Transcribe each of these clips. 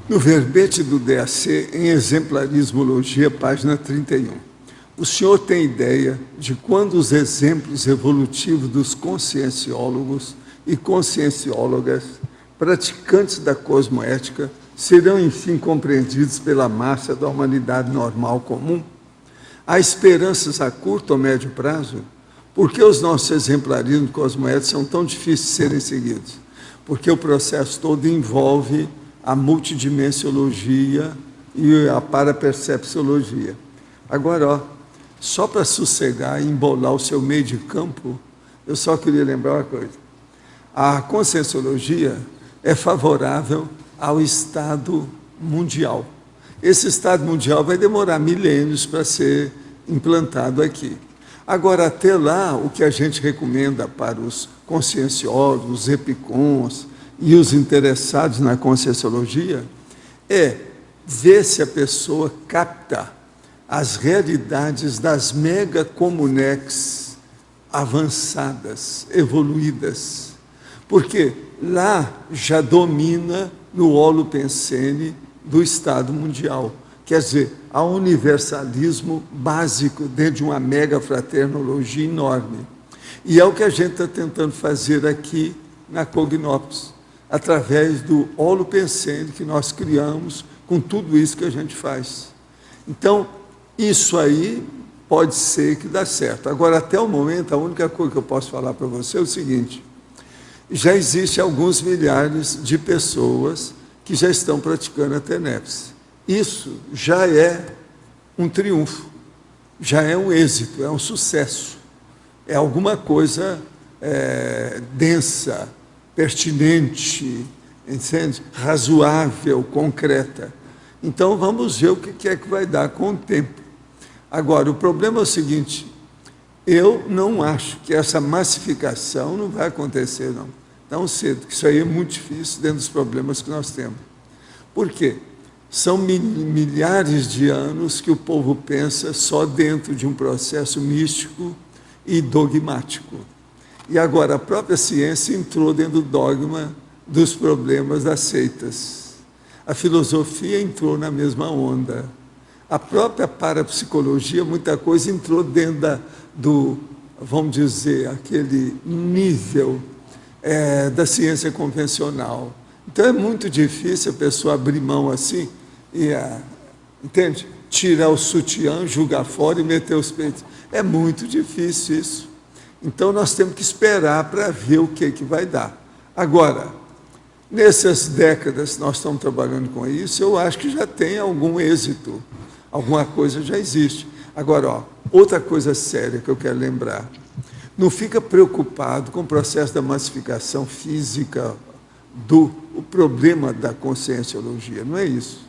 No verbete do DAC, em Exemplarismologia, página 31, o senhor tem ideia de quando os exemplos evolutivos dos conscienciólogos e conscienciólogas, praticantes da cosmoética, serão, enfim, compreendidos pela massa da humanidade normal comum? Há esperanças a curto ou médio prazo? Por que os nossos exemplarismos cosmoéticos são tão difíceis de serem seguidos? Porque o processo todo envolve a multidimensiologia e a parapercepciologia. Agora, ó, só para sossegar e embolar o seu meio de campo, eu só queria lembrar uma coisa. A conscienciologia é favorável ao estado mundial. Esse estado mundial vai demorar milênios para ser implantado aqui. Agora, até lá, o que a gente recomenda para os conscienciólogos, os epicons e os interessados na conscienciologia é ver se a pessoa capta as realidades das megacomunex avançadas, evoluídas. Porque lá já domina no holopensene do Estado mundial. Quer dizer, há um universalismo básico dentro de uma megafraternologia enorme. E é o que a gente está tentando fazer aqui na Cognópolis, através do holopensene que nós criamos com tudo isso que a gente faz. Então, isso aí pode ser que dá certo. Agora, até o momento, a única coisa que eu posso falar para você é o seguinte: já existem alguns milhares de pessoas que já estão praticando a TENEPS. Isso já é um triunfo, já é um êxito, é um sucesso, é alguma coisa densa, pertinente, entende? Razoável, concreta. Então, vamos ver o que é que vai dar com o tempo. Agora, o problema é o seguinte: eu não acho que essa massificação não vai acontecer, não, tão cedo, que isso aí é muito difícil dentro dos problemas que nós temos. Por quê? São milhares de anos que o povo pensa só dentro de um processo místico e dogmático. E agora a própria ciência entrou dentro do dogma dos problemas das seitas. A filosofia entrou na mesma onda. A própria parapsicologia, muita coisa entrou dentro do, vamos dizer, aquele nível da ciência convencional. Então é muito difícil a pessoa abrir mão assim e, entende? Tirar o sutiã, jogar fora e meter os peitos. É muito difícil isso. Então nós temos que esperar para ver o que vai dar. Agora, nessas décadas que nós estamos trabalhando com isso, eu acho que já tem algum êxito, alguma coisa já existe. Agora, ó, outra coisa séria que eu quero lembrar: não fica preocupado com o processo da massificação física o problema da conscienciologia, não é isso.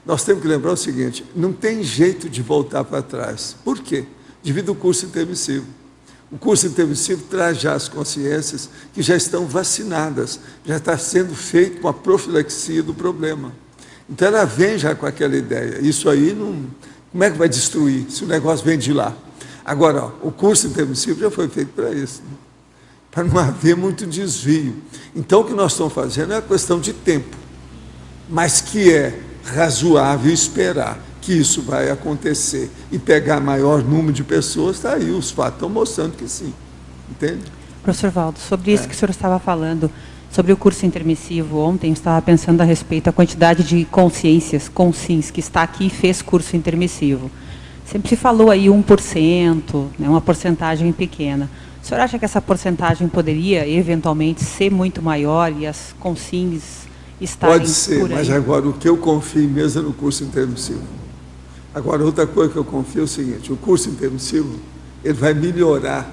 Nós temos que lembrar o seguinte: não tem jeito de voltar para trás. Por quê? Devido ao curso intermissivo. O curso intermissivo traz já as consciências que já estão vacinadas, já está sendo feita uma profilaxia do problema. Então ela vem já com aquela ideia. Isso aí, não, como é que vai destruir se o negócio vem de lá? Agora, ó, o curso intermissivo já foi feito para isso, né? Para não haver muito desvio. Então, o que nós estamos fazendo é uma questão de tempo, mas que é razoável esperar que isso vai acontecer e pegar maior número de pessoas. Está aí, os fatos estão mostrando que sim, entende? Professor Valdo, sobre isso que o senhor estava falando, sobre o curso intermissivo, ontem eu estava pensando a respeito da quantidade de consciências, consciências, que está aqui e fez curso intermissivo. Sempre se falou aí 1%, né, uma porcentagem pequena. O senhor acha que essa porcentagem poderia, eventualmente, ser muito maior e as consciências estarem por aí? Pode ser, mas agora o que eu confio mesmo é no curso intermissivo. Agora, outra coisa que eu confio é o seguinte: o curso intermissivo, ele vai melhorar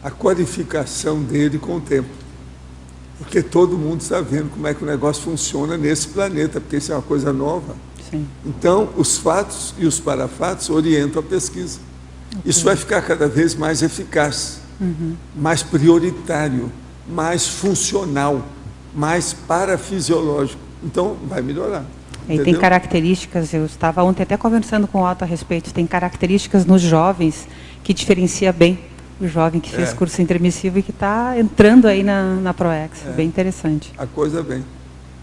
a qualificação dele com o tempo. Porque todo mundo está vendo como é que o negócio funciona nesse planeta, porque isso é uma coisa nova. Sim. Então, os fatos e os parafatos orientam a pesquisa. Okay. Isso vai ficar cada vez mais eficaz, mais prioritário, mais funcional, mais parafisiológico. Então, vai melhorar. E tem características, eu estava ontem até conversando com o Otto a respeito, tem características nos jovens que diferencia bem o jovem que fez curso intermissivo e que está entrando aí na ProEx. Bem interessante. A coisa vem.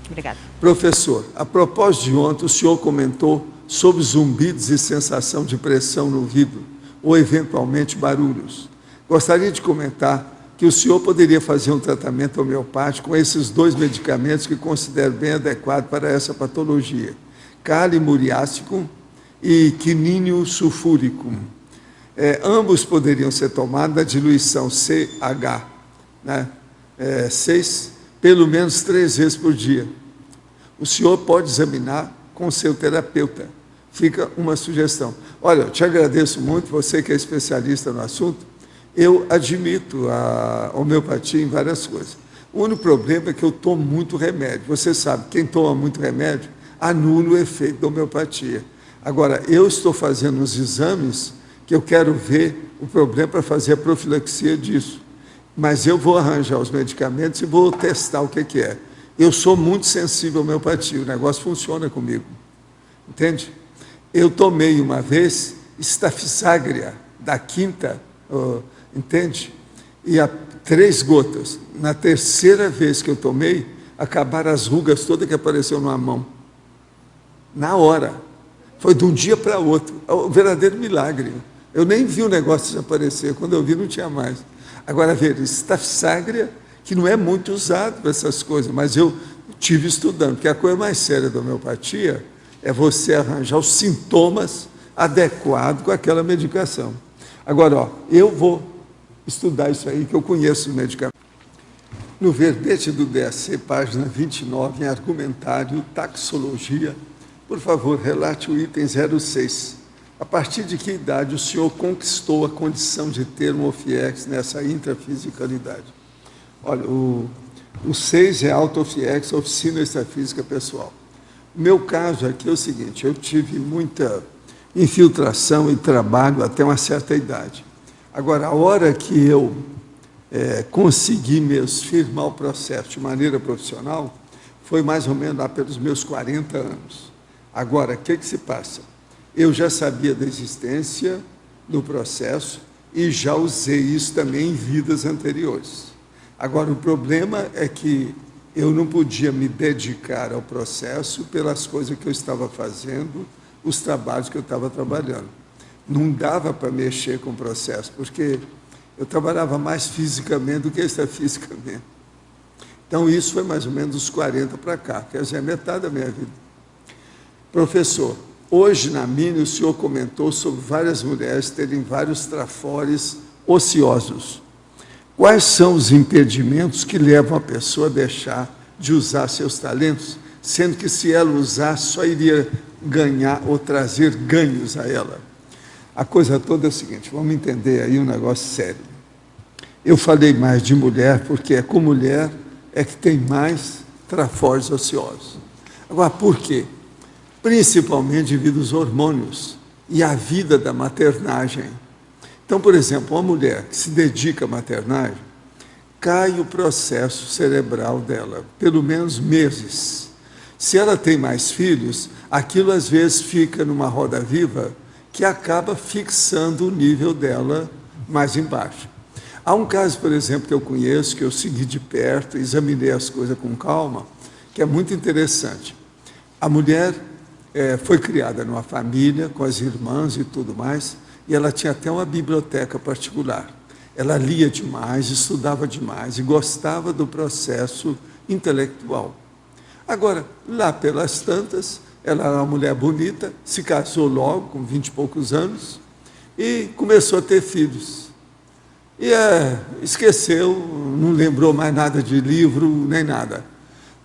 Obrigada. Professor, a propósito de ontem, o senhor comentou sobre zumbidos e sensação de pressão no ouvido, ou eventualmente barulhos. Gostaria de comentar que o senhor poderia fazer um tratamento homeopático com esses 2 medicamentos que considero bem adequado para essa patologia: Kali muriaticum e quinínio sulfúricum. Ambos poderiam ser tomados na diluição CH, né? 6, pelo menos 3 vezes por dia. O senhor pode examinar com seu terapeuta. Fica uma sugestão. Olha, eu te agradeço muito, você que é especialista no assunto. Eu admito a homeopatia em várias coisas. O único problema é que eu tomo muito remédio. Você sabe, quem toma muito remédio anula o efeito da homeopatia. Agora, eu estou fazendo uns exames que eu quero ver o problema para fazer a profilaxia disso. Mas eu vou arranjar os medicamentos e vou testar o que é. Eu sou muito sensível à homeopatia, o negócio funciona comigo. Entende? Eu tomei uma vez Staphysagra, da quinta, entende? E 3 gotas. Na terceira vez que eu tomei, acabaram as rugas todas que apareceram na mão. Na hora. Foi de um dia para outro. É um verdadeiro milagre. Eu nem vi o negócio desaparecer. Quando eu vi, não tinha mais. Agora, veja, Staphysagra, que não é muito usado para essas coisas, mas eu tive estudando, porque a coisa mais séria da homeopatia é você arranjar os sintomas adequados com aquela medicação. Agora, ó, eu vou estudar isso aí, que eu conheço o medicamento. No verbete do DSC, página 29, em argumentário, taxologia, por favor, relate o item 06. A partir de que idade o senhor conquistou a condição de ter um OFIEX nessa intrafisicalidade? Olha, o 6 é auto-OFIEX, oficina extrafísica pessoal. O meu caso aqui é o seguinte: eu tive muita infiltração e trabalho até uma certa idade. Agora, a hora que eu consegui mesmo firmar o processo de maneira profissional, foi mais ou menos lá pelos meus 40 anos. Agora, o que se passa? Eu já sabia da existência do processo e já usei isso também em vidas anteriores. Agora, o problema é que eu não podia me dedicar ao processo pelas coisas que eu estava fazendo, os trabalhos que eu estava trabalhando. Não dava para mexer com o processo, porque eu trabalhava mais fisicamente do que extrafisicamente. Então, isso foi mais ou menos dos 40 para cá, quer dizer, metade da minha vida. Professor, hoje na Mini o senhor comentou sobre várias mulheres terem vários trafores ociosos. Quais são os impedimentos que levam a pessoa a deixar de usar seus talentos, sendo que se ela usar, só iria ganhar ou trazer ganhos a ela? A coisa toda é o seguinte, vamos entender aí um negócio sério. Eu falei mais de mulher, porque é com mulher é que tem mais trafores ociosos. Agora, por quê? Principalmente devido aos hormônios e à vida da maternagem. Então, por exemplo, uma mulher que se dedica à maternagem, cai o processo cerebral dela, pelo menos meses. Se ela tem mais filhos, aquilo às vezes fica numa roda viva que acaba fixando o nível dela mais embaixo. Há um caso, por exemplo, que eu conheço, que eu segui de perto, examinei as coisas com calma, que é muito interessante. A mulher foi criada numa família, com as irmãs e tudo mais, e ela tinha até uma biblioteca particular. Ela lia demais, estudava demais e gostava do processo intelectual. Agora, lá pelas tantas, ela era uma mulher bonita, se casou logo, com 20 e poucos anos, e começou a ter filhos. E esqueceu, não lembrou mais nada de livro, nem nada.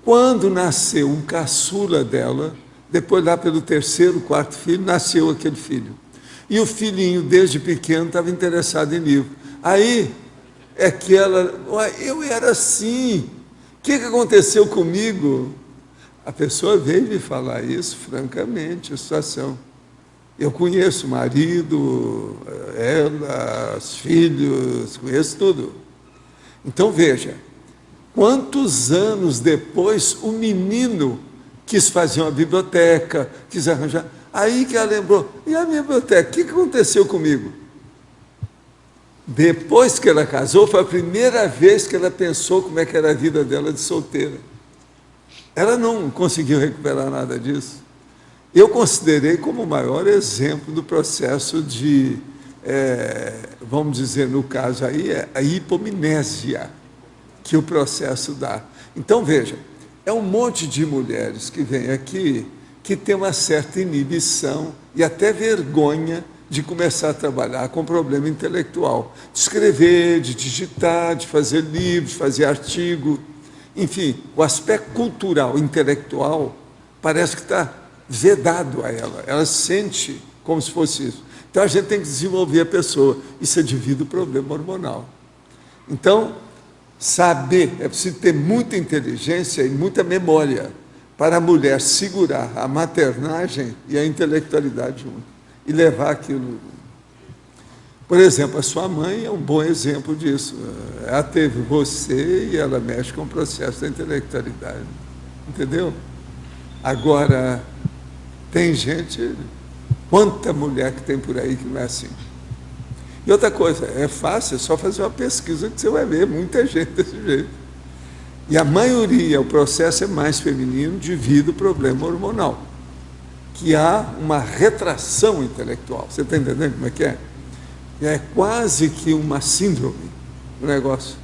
Quando nasceu um caçula dela, depois lá pelo 3º, 4º filho, nasceu aquele filho. E o filhinho, desde pequeno, estava interessado em livro. Aí, é que ela, eu era assim, o que aconteceu comigo? A pessoa veio me falar isso, francamente, a situação. Eu conheço o marido, ela, os filhos, conheço tudo. Então, veja, quantos anos depois o menino quis fazer uma biblioteca, quis arranjar. Aí que ela lembrou, e a minha biblioteca, o que aconteceu comigo? Depois que ela casou, foi a primeira vez que ela pensou como é que era a vida dela de solteira. Ela não conseguiu recuperar nada disso. Eu considerei como o maior exemplo do processo de, vamos dizer, no caso aí, a hipomnésia que o processo dá. Então, veja, é um monte de mulheres que vêm aqui que tem uma certa inibição e até vergonha de começar a trabalhar com problema intelectual, de escrever, de digitar, de fazer livros, de fazer artigo. Enfim, o aspecto cultural, intelectual, parece que está vedado a ela. Ela sente como se fosse isso. Então, a gente tem que desenvolver a pessoa. Isso é devido ao problema hormonal. Então, saber, é preciso ter muita inteligência e muita memória para a mulher segurar a maternagem e a intelectualidade junto e levar aquilo. Por exemplo, a sua mãe é um bom exemplo disso. Ela teve você e ela mexe com o processo da intelectualidade. Entendeu? Agora, tem gente, quanta mulher que tem por aí que não é assim. E outra coisa, é fácil, é só fazer uma pesquisa que você vai ver muita gente desse jeito. E a maioria, o processo é mais feminino devido ao problema hormonal, que há uma retração intelectual. Você está entendendo como é que é? É quase que uma síndrome, o negócio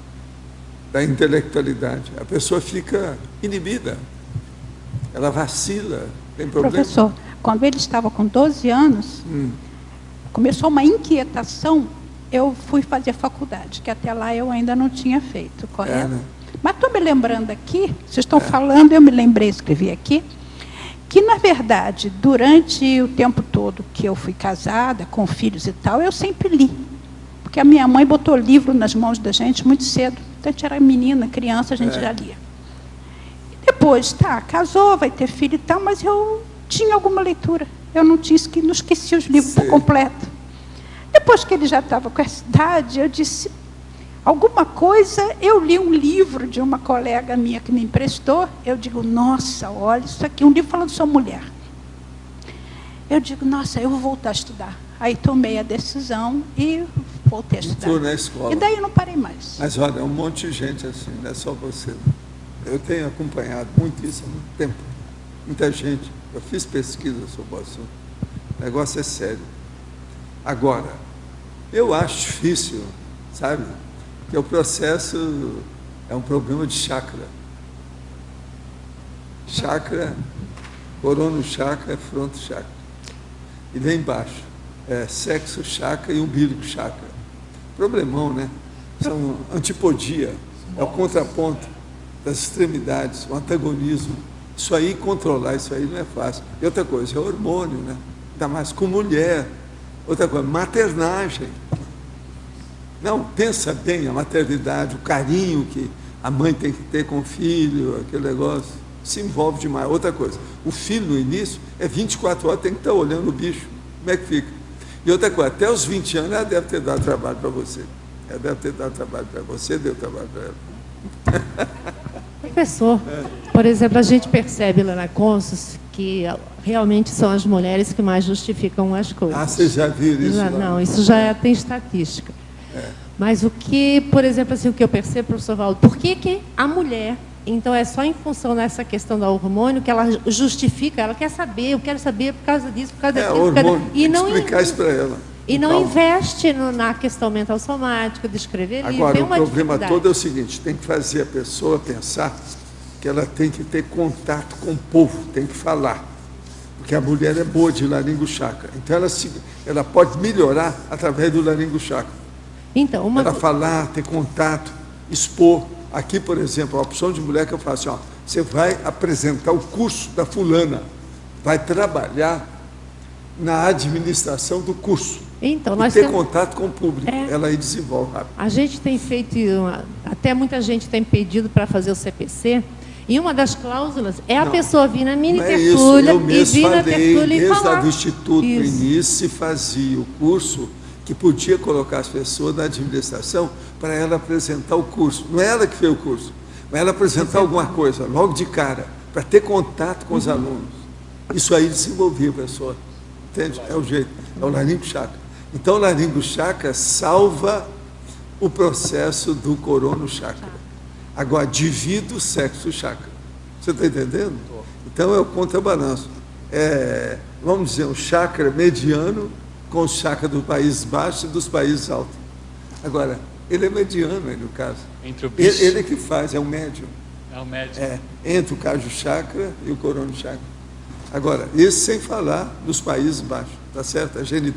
da intelectualidade. A pessoa fica inibida, ela vacila, tem problema. Professor, quando ele estava com 12 anos, começou uma inquietação, eu fui fazer faculdade, que até lá eu ainda não tinha feito, correto? Né? Mas estou me lembrando aqui, vocês estão falando, eu me lembrei, escrevi aqui, que, na verdade, durante o tempo todo que eu fui casada, com filhos e tal, eu sempre li. Porque a minha mãe botou livro nas mãos da gente muito cedo. Então, a gente era menina, criança, a gente já lia. E depois, casou, vai ter filho e tal, mas eu tinha alguma leitura. Eu não esqueci os livros por completo. Depois que ele já estava com essa idade, eu disse, alguma coisa, eu li um livro de uma colega minha que me emprestou, eu digo, nossa, olha isso aqui, um livro falando sobre mulher. Eu digo, nossa, eu vou voltar a estudar. Aí tomei a decisão e voltei a estudar. Entrou na escola. E daí eu não parei mais. Mas olha, é um monte de gente assim, não é só você. Eu tenho acompanhado muito isso há muito tempo. Muita gente. Eu fiz pesquisa sobre o assunto. O negócio é sério. Agora, eu acho difícil, sabe? Que o processo é um problema de chakra. Chakra, corono chakra, fronto chakra. E lá embaixo, sexo chakra e umbigo chakra. Problemão, né? São antipodia, é o contraponto das extremidades, o antagonismo. Isso aí, controlar isso aí não é fácil. E outra coisa, é hormônio, né? Ainda mais com mulher. Outra coisa, maternagem. Não, pensa bem, a maternidade, o carinho que a mãe tem que ter com o filho, aquele negócio, se envolve demais. Outra coisa, o filho no início é 24 horas, tem que estar olhando o bicho, como é que fica? E outra coisa, até os 20 anos ela deve ter dado trabalho para você. Ela deve ter dado trabalho para você, deu trabalho para ela. Professor, por exemplo, a gente percebe lá na Consus que realmente são as mulheres que mais justificam as coisas. Ah, vocês já viram isso? Não, isso já tem estatística. Mas o que, por exemplo, assim, o que eu percebo, professor Valdo, por que a mulher, então é só em função dessa questão do hormônio que ela justifica, ela quer saber, eu quero saber por causa disso, por causa daquilo. Hormônio, e não explicar isso para ela. E não investe na questão mental somática, de escrever livro. Agora, o problema todo é o seguinte, tem que fazer a pessoa pensar que ela tem que ter contato com o povo, tem que falar. Porque a mulher é boa de laringo chakra. Então, ela pode melhorar através do laringo chakra. Então, ela falar, ter contato, expor. Aqui, por exemplo, a opção de mulher que eu faço, você vai apresentar o curso da fulana, vai trabalhar na administração do curso. Então, nós ter contato com o público, ela aí desenvolve rápido. A gente tem feito, até muita gente tem pedido para fazer o CPC, e uma das cláusulas é a pessoa vir na mini tertúlia e vir na tertúlia e falar. Desde o Instituto, no início, se fazia o curso que podia colocar as pessoas na administração para ela apresentar o curso. Não é ela que fez o curso, mas ela apresentar alguma coisa, logo de cara, para ter contato com os alunos. Isso aí desenvolvia a pessoa. Entende? É o jeito, é o laringo chakra. Então, o laringo chakra salva o processo do corono chakra. Agora, divide o sexo chakra. Você está entendendo? Então é o contrabalanço. Vamos dizer, um chakra mediano com o chakra dos países baixos e dos países altos. Agora, ele é mediano aí no caso. Entre o bicho. Ele que faz, é um médium. É o médico. Entre o Kaju Chakra e o Corona Chakra. Agora, isso sem falar dos países baixos, tá certo? A genital